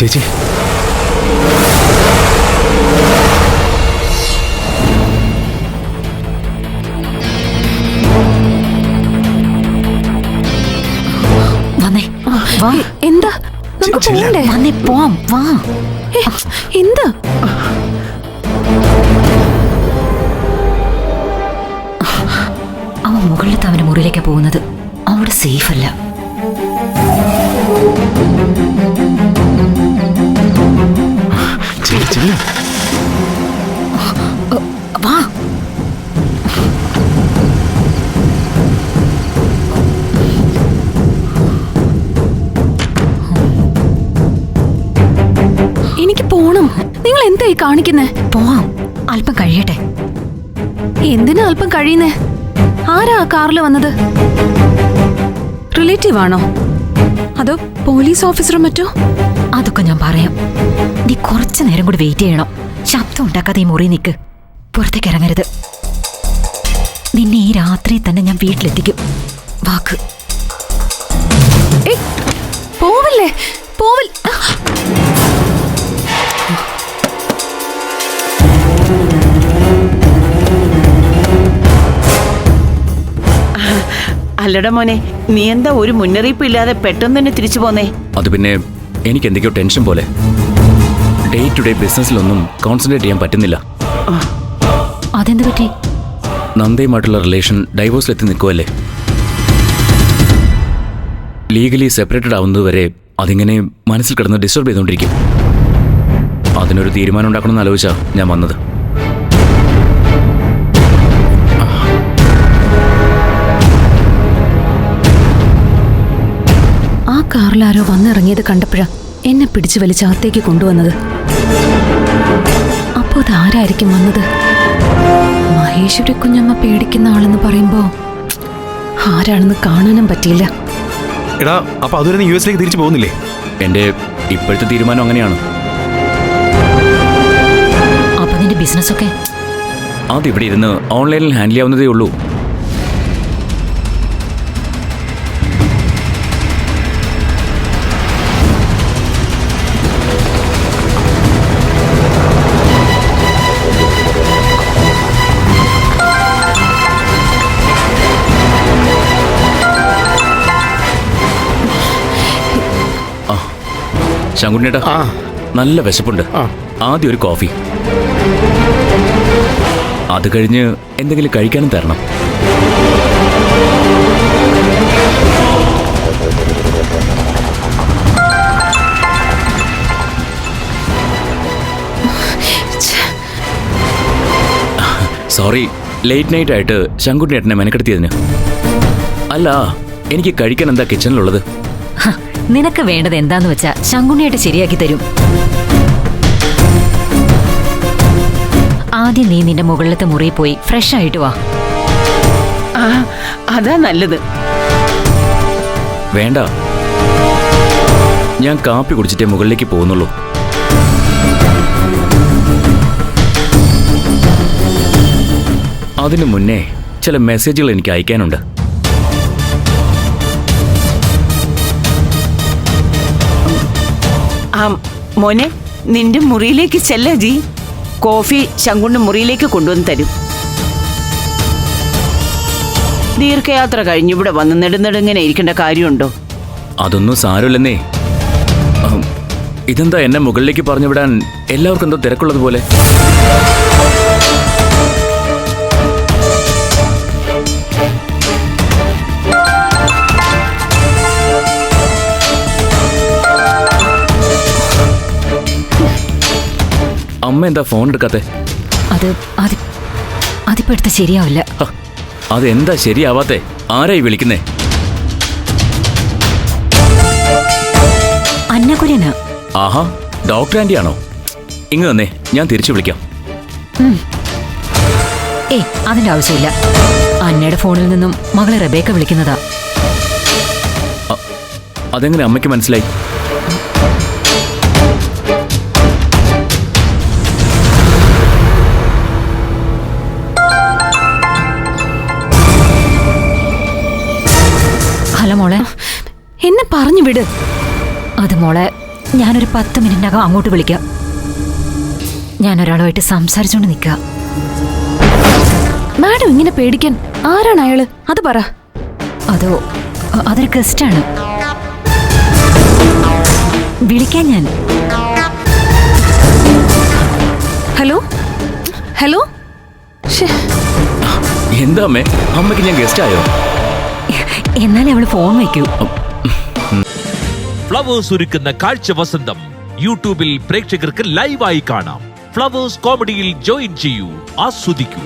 ചേച്ചി വന്നേ വാ. എന്താ നമുക്ക് പോകണ്ടേ? വന്നേ പോവാം വാ. എന്താ അവൻ മുകളിലത്തെ അവന്റെ മുറിയിലേക്കാ പോകുന്നത്. അവിടെ സേഫ് അല്ല. വാ. എനിക്ക് പോണം. നിങ്ങൾ എന്തായി കാണിക്കുന്നേ? പോവാം, അല്പം കഴിയട്ടെ. എന്തിനാ അല്പം കഴിയുന്നേ? ആരാ ആ കാറിൽ വന്നത്? റിലേറ്റീവ് ആണോ അതോ പോലീസ് ഓഫീസറോ മറ്റോ? അതൊക്കെ ഞാൻ പറയാം. നീ കുറച്ചു നേരം കൂടി വെയിറ്റ് ചെയ്യണം. ശബ്ദം ഉണ്ടാക്കാതെ ഈ മുറി നിൽക്ക്. പുറത്തേക്ക് ഇറങ്ങരുത്. നിന്നെ ഈ രാത്രി തന്നെ ഞാൻ വീട്ടിലെത്തിക്കും. വാക്ക്. പോവല്ലേ പോവൽ. അല്ലട മോനെ, നീ എന്താ ഒരു മുന്നറിയിപ്പ് ഇല്ലാതെ പെട്ടെന്ന് തന്നെ തിരിച്ചു പോന്നേ? അത് പിന്നെ എനിക്ക് എന്തൊക്കെയോ ടെൻഷൻ പോലെ. ഡേ ടു ഡേ ബിസിനസ്സിലൊന്നും കോൺസെൻട്രേറ്റ് ചെയ്യാൻ പറ്റുന്നില്ല. അതെന്ത് പറ്റി? നന്ദയുമായിട്ടുള്ള റിലേഷൻ ഡൈവോഴ്സിലെത്തി നിൽക്കുമല്ലേ. ലീഗലി സെപ്പറേറ്റഡ് ആവുന്നതുവരെ അതിങ്ങനെ മനസ്സിൽ കിടന്ന് ഡിസ്റ്റർബ് ചെയ്തുകൊണ്ടിരിക്കും. അതിനൊരു തീരുമാനം ഉണ്ടാക്കണമെന്ന് ആലോചിച്ചാ ഞാൻ വന്നത്. ആ കാറിലാരോ വന്നിറങ്ങിയത് കണ്ടപ്പോഴാ എന്നെ പിടിച്ചു വലിച്ച് അകത്തേക്ക് കൊണ്ടുവന്നത്. അപ്പോ അതാരായിരിക്കും വന്നത്? മഹേശ്വരി കുഞ്ഞമ്മ പേടിക്കുന്ന ആളെന്ന് പറയുമ്പോ ആരാണെന്ന് കാണാനും പറ്റിയില്ല. എടാ, അപ്പൊ അതുവരെ നീ US തിരിച്ചു പോകുന്നില്ലേ? എൻ്റെ ഇപ്പോഴത്തെ തീരുമാനം അങ്ങനെയാണ്. അപ്പൊ നിന്റെ ബിസിനസ് ഒക്കെ? അതിവിടെ ഇരുന്ന് ഓൺലൈനിൽ ഹാൻഡിൽ ചെയ്യാവുന്നതേ ഉള്ളൂ. ശങ്കുണ്ണേട്ടാ, നല്ല വിശപ്പുണ്ട്. ആദ്യം ഒരു കോഫി, അത് കഴിഞ്ഞ് എന്തെങ്കിലും കഴിക്കാനും തരണം. സോറി, ലേറ്റ് നൈറ്റ് ആയിട്ട് ശങ്കുണ്ണേട്ടനെ മെനക്കെടുത്തിയതിന്. അല്ല, എനിക്ക് കഴിക്കാൻ എന്താ കിച്ചണിലുള്ളത്? നിനക്ക് വേണ്ടത് എന്താന്ന് വെച്ചാ ശങ്കുണ്ണിയായിട്ട് ശരിയാക്കി തരും. ആദ്യം നീ നിന്റെ മുകളിലത്തെ മുറിയിൽ പോയി ഫ്രഷ് ആയിട്ട് വാ. അതാ നല്ലത്. വേണ്ട, ഞാൻ കാപ്പി കുടിച്ചിട്ടേ മുകളിലേക്ക് പോകുന്നുള്ളൂ. അതിനു മുന്നേ ചില മെസ്സേജുകൾ എനിക്ക് അയക്കാനുണ്ട്. മോനെ, നിന്റെ മുറിയിലേക്ക് ചെല്ല ജി. കോഫി ശങ്കുണ്ണ മുറിയിലേക്ക് കൊണ്ടുവന്ന് തരും. ദീർഘയാത്ര കഴിഞ്ഞ് ഇവിടെ വന്ന് നെടുന്നെടുങ്ങനെ ഇരിക്കേണ്ട കാര്യമുണ്ടോ? അതൊന്നും സാരമില്ലെന്നേ. ഇതെന്താ എന്നെ മുകളിലേക്ക് പറഞ്ഞു വിടാൻ എല്ലാവർക്കും എന്തോ തിരക്കുള്ളത് പോലെ? അമ്മ എന്താ ഫോൺ എടുക്കാത്തെ? അതിപ്പോ എടുത്ത ശരിയാവില്ല. അതെന്താ ശരിയാവാത്തെ? ആരായി വിളിക്കുന്നേ? അന്നകുര്യനാ. ആഹാ, ഡോക്ടർ ആന്റി ആണോ? ഇങ്ങ് തന്നെ, ഞാൻ തിരിച്ചു വിളിക്കാം. അതിന്റെ ആവശ്യമില്ല. അന്നയുടെ ഫോണിൽ നിന്നും മകളെ റബേക്ക വിളിക്കുന്നതാ. അതെങ്ങനെ അമ്മയ്ക്ക് മനസ്സിലായി? ഹലോ മോളെ. എന്നെ പറഞ്ഞു വിട്. അത് മോളെ, ഞാനൊരു 10 മിനിറ്റിനകം അങ്ങോട്ട് വിളിക്കാം. ഞാൻ ഒരാളുമായിട്ട് സംസാരിച്ചുകൊണ്ട് നിൽക്കുക. മാഡം ഇങ്ങനെ പേടിക്കാൻ ആരാണ് അയാള്? അത് പറ. അതൊരു ഗസ്റ്റാണ്. വിളിക്കാൻ ഞാൻ. Hello hello. എന്താ അമ്മേ, അമ്മയ്ക്ക് ഞാൻ ഗസ്റ്റ് ആയോ? എന്നാലേ അവള് ഫോൺ വയ്ക്കൂ. ഫ്ലവേഴ്സ് ഒരുക്കുന്ന കാഴ്ച വസന്തം യൂട്യൂബിൽ പ്രേക്ഷകർക്ക് ലൈവായി കാണാം. ഫ്ലവേഴ്സ് കോമഡിയിൽ ജോയിൻ ചെയ്യൂ, ആസ്വദിക്കൂ.